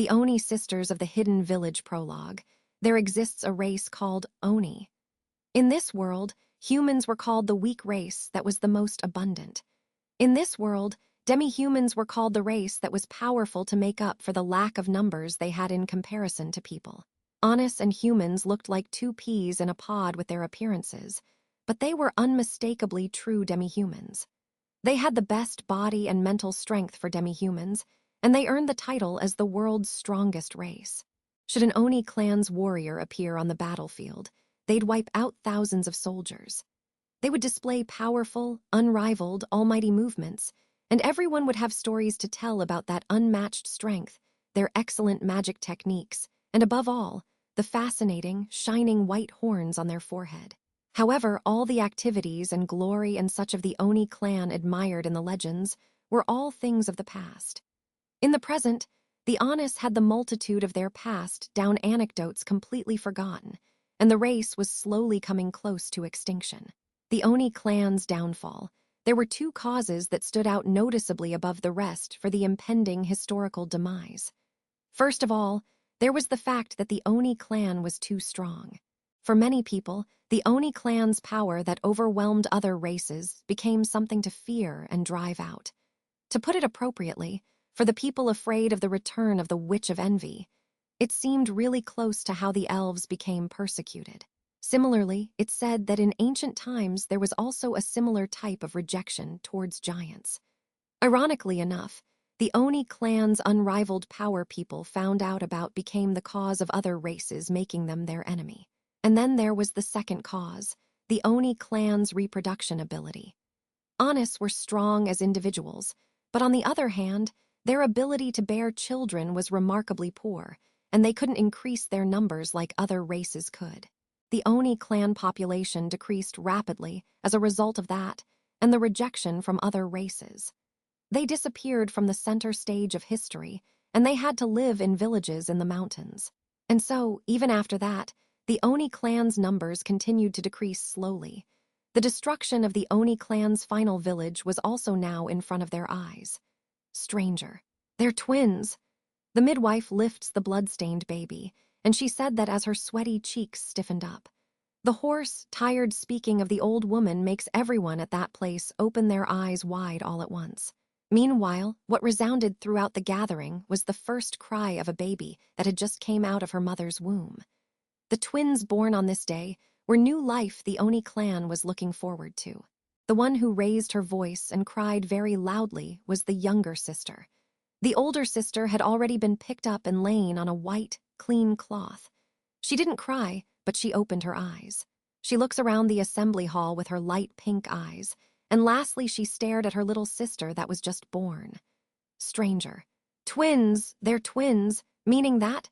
the Oni sisters of the hidden village Prologue, there exists a race called Oni. In this world, humans were called the weak race that was the most abundant. In this world, demi-humans were called the race that was powerful to make up for the lack of numbers they had in comparison to people. Onis and humans looked like two peas in a pod with their appearances, but they were unmistakably true demi-humans. They had the best body and mental strength for demi-humans, and they earned the title as the world's strongest race. Should an Oni clan's warrior appear on the battlefield, they'd wipe out thousands of soldiers. They would display powerful, unrivaled, almighty movements, and everyone would have stories to tell about that unmatched strength, their excellent magic techniques, and above all, the fascinating, shining white horns on their forehead. However, all the activities and glory and such of the Oni clan admired in the legends were all things of the past. In the present, the Onis had the multitude of their past down anecdotes completely forgotten, and the race was slowly coming close to extinction. The Oni clan's downfall. There were two causes that stood out noticeably above the rest for the impending historical demise. First of all, there was the fact that the Oni clan was too strong. For many people, the Oni clan's power that overwhelmed other races became something to fear and drive out. To put it appropriately, for the people afraid of the return of the Witch of Envy, it seemed really close to how the elves became persecuted. Similarly, it said that in ancient times there was also a similar type of rejection towards giants. Ironically enough, the Oni clan's unrivaled power people found out about became the cause of other races making them their enemy. And then there was the second cause, the Oni clan's reproduction ability. Onis were strong as individuals, but on the other hand, their ability to bear children was remarkably poor, and they couldn't increase their numbers like other races could. The Oni clan population decreased rapidly as a result of that and the rejection from other races. They disappeared from the center stage of history, and they had to live in villages in the mountains. And so, even after that, the Oni clan's numbers continued to decrease slowly. The destruction of the Oni clan's final village was also now in front of their eyes. Stranger. They're twins. The midwife lifts the blood-stained baby, and she said that as her sweaty cheeks stiffened up. The hoarse, tired speaking of the old woman makes everyone at that place open their eyes wide all at once. Meanwhile, what resounded throughout the gathering was the first cry of a baby that had just came out of her mother's womb. The twins born on this day were new life the Oni clan was looking forward to. The one who raised her voice and cried very loudly was the younger sister. The older sister had already been picked up and lain on a white, clean cloth. She didn't cry, but she opened her eyes. She looks around the assembly hall with her light pink eyes, and lastly she stared at her little sister that was just born. Stranger. Twins, they're twins, meaning that?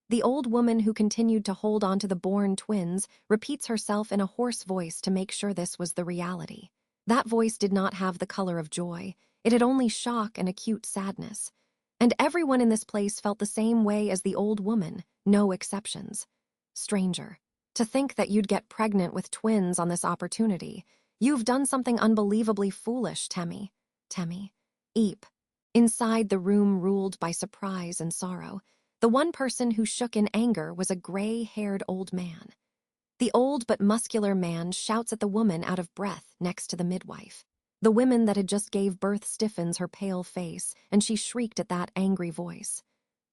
The old woman who continued to hold on to the born twins repeats herself in a hoarse voice to make sure this was the reality. That voice did not have the color of joy. It had only shock and acute sadness. And everyone in this place felt the same way as the old woman, no exceptions. Stranger. To think that you'd get pregnant with twins on this opportunity. You've done something unbelievably foolish, Temmie. Temmie. Eep. Inside the room ruled by surprise and sorrow, the one person who shook in anger was a gray-haired old man. The old but muscular man shouts at the woman out of breath next to the midwife. The woman that had just gave birth stiffens her pale face, and she shrieked at that angry voice.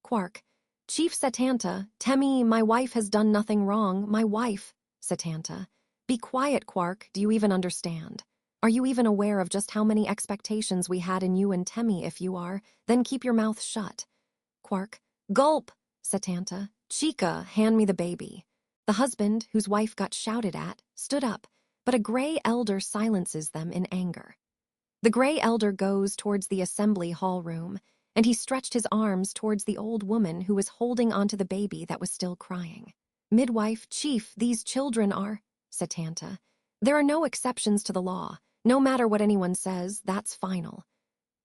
Quark. Chief Setanta, Temmie, my wife has done nothing wrong, my wife. Setanta. Be quiet, Quark, do you even understand? Are you even aware of just how many expectations we had in you and Temmie? If you are, then keep your mouth shut. Quark. Gulp, Setanta. Chica, hand me the baby. The husband, whose wife got shouted at, stood up, but a gray elder silences them in anger. The gray elder goes towards the assembly hall room, and he stretched his arms towards the old woman who was holding onto the baby that was still crying. Midwife, chief, these children are... Setanta. There are no exceptions to the law. No matter what anyone says, that's final.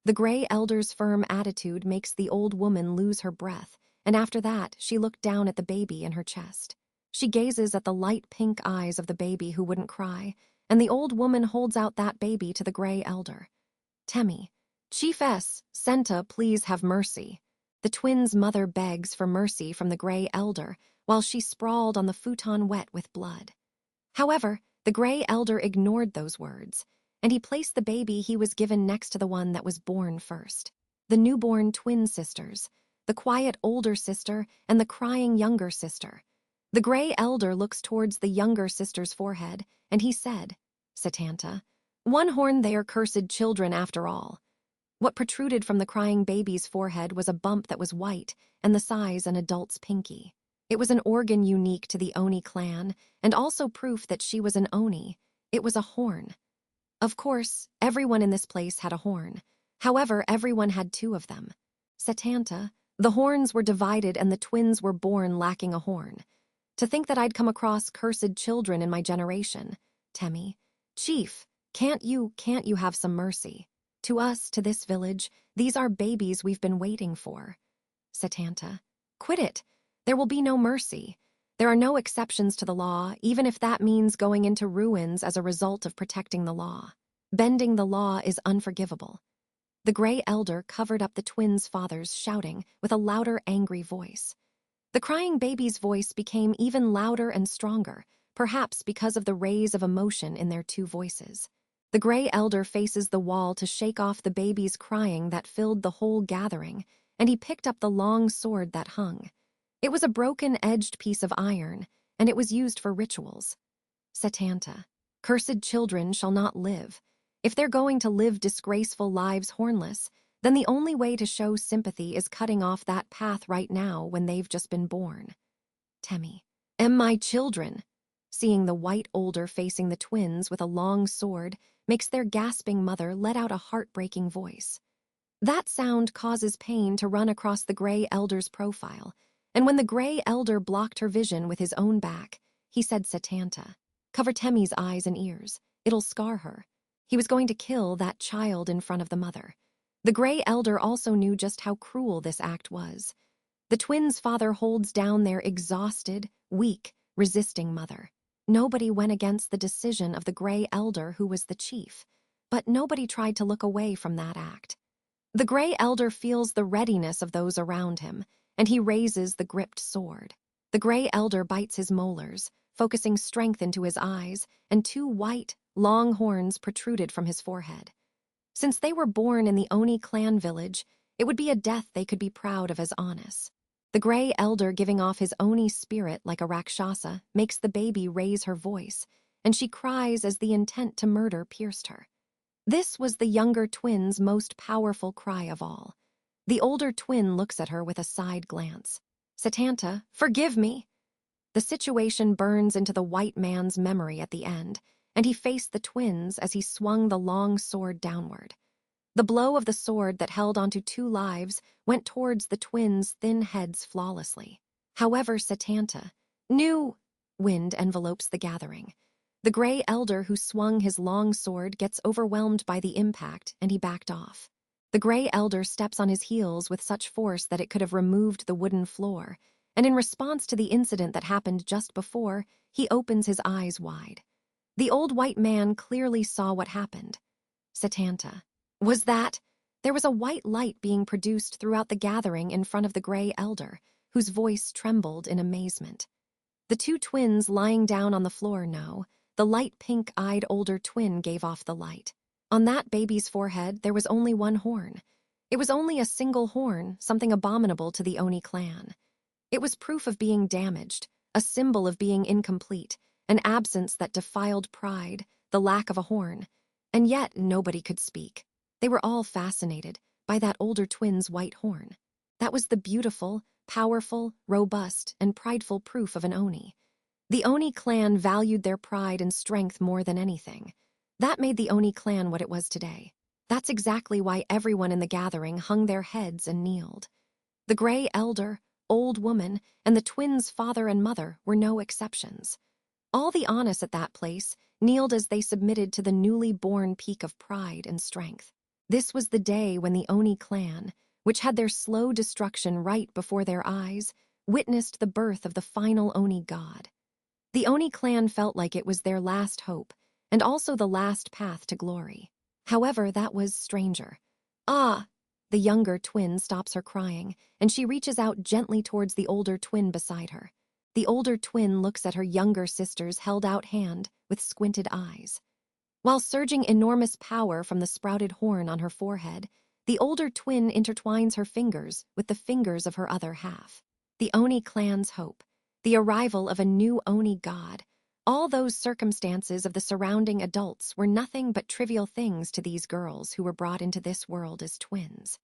The gray elder's firm attitude makes the old woman lose her breath, and after that, she looked down at the baby in her chest. She gazes at the light pink eyes of the baby who wouldn't cry, and the old woman holds out that baby to the gray elder. Temmie. Chief S. Senta, please have mercy. The twins' mother begs for mercy from the gray elder while she sprawled on the futon wet with blood. However, the gray elder ignored those words, and he placed the baby he was given next to the one that was born first. The newborn twin sisters, the quiet older sister and the crying younger sister. The gray elder looks towards the younger sister's forehead, and he said, "Satanta, one horn they are cursed children after all." What protruded from the crying baby's forehead was a bump that was white and the size an adult's pinky. It was an organ unique to the Oni clan, and also proof that she was an Oni. It was a horn. Of course, everyone in this place had a horn. However, everyone had two of them. Satanta, the horns were divided and the twins were born lacking a horn. To think that I'd come across cursed children in my generation. Temmie, Chief, can't you have some mercy? To us, to this village, these are babies we've been waiting for. Satanta, quit it. There will be no mercy. There are no exceptions to the law, even if that means going into ruins as a result of protecting the law. Bending the law is unforgivable. The gray elder covered up the twins' fathers, shouting with a louder, angry voice. The crying baby's voice became even louder and stronger, perhaps because of the rays of emotion in their two voices. The gray elder faces the wall to shake off the baby's crying that filled the whole gathering, and he picked up the long sword that hung. It was a broken-edged piece of iron, and it was used for rituals. Satanta, cursed children shall not live. If they're going to live disgraceful lives hornless, then the only way to show sympathy is cutting off that path right now when they've just been born. Temmie, my children. Seeing the white older facing the twins with a long sword makes their gasping mother let out a heartbreaking voice. That sound causes pain to run across the gray elder's profile, and when the gray elder blocked her vision with his own back, he said, Satanta, cover Temmie's eyes and ears. It'll scar her. He was going to kill that child in front of the mother. The gray elder also knew just how cruel this act was. The twins' father holds down their exhausted, weak, resisting mother. Nobody went against the decision of the gray elder who was the chief, but nobody tried to look away from that act. The gray elder feels the readiness of those around him, and he raises the gripped sword. The gray elder bites his molars, focusing strength into his eyes, and two white, long horns protruded from his forehead. Since they were born in the Oni clan village, it would be a death they could be proud of as honest. The gray elder giving off his Oni spirit like a Rakshasa makes the baby raise her voice, and she cries as the intent to murder pierced her. This was the younger twin's most powerful cry of all. The older twin looks at her with a side glance. Satanta, forgive me. The situation burns into the white man's memory at the end, and he faced the twins as he swung the long sword downward. The blow of the sword that held onto two lives went towards the twins' thin heads flawlessly. However, Satanta, new wind envelopes the gathering. The gray elder who swung his long sword gets overwhelmed by the impact, and he backed off. The gray elder steps on his heels with such force that it could have removed the wooden floor, and in response to the incident that happened just before, he opens his eyes wide. The old white man clearly saw what happened. Satanta, was that? There was a white light being produced throughout the gathering in front of the gray elder, whose voice trembled in amazement. The two twins lying down on the floor know. The light pink-eyed older twin gave off the light. On that baby's forehead, there was only one horn. It was only a single horn, something abominable to the Oni clan. It was proof of being damaged, a symbol of being incomplete, an absence that defiled pride, the lack of a horn. And yet nobody could speak. They were all fascinated by that older twin's white horn. That was the beautiful, powerful, robust, and prideful proof of an Oni. The Oni clan valued their pride and strength more than anything. That made the Oni clan what it was today. That's exactly why everyone in the gathering hung their heads and kneeled. The gray elder, old woman, and the twins' father and mother were no exceptions. All the Honest at that place kneeled as they submitted to the newly born peak of pride and strength. This was the day when the Oni clan, which had their slow destruction right before their eyes, witnessed the birth of the final Oni god. The Oni clan felt like it was their last hope, and also the last path to glory. However, that was stranger. Ah, The younger twin stops her crying, and she reaches out gently towards the older twin beside her. The older twin looks at her younger sister's held-out hand with squinted eyes. While surging enormous power from the sprouted horn on her forehead, the older twin intertwines her fingers with the fingers of her other half. The Oni clan's hope, the arrival of a new Oni god, all those circumstances of the surrounding adults were nothing but trivial things to these girls who were brought into this world as twins.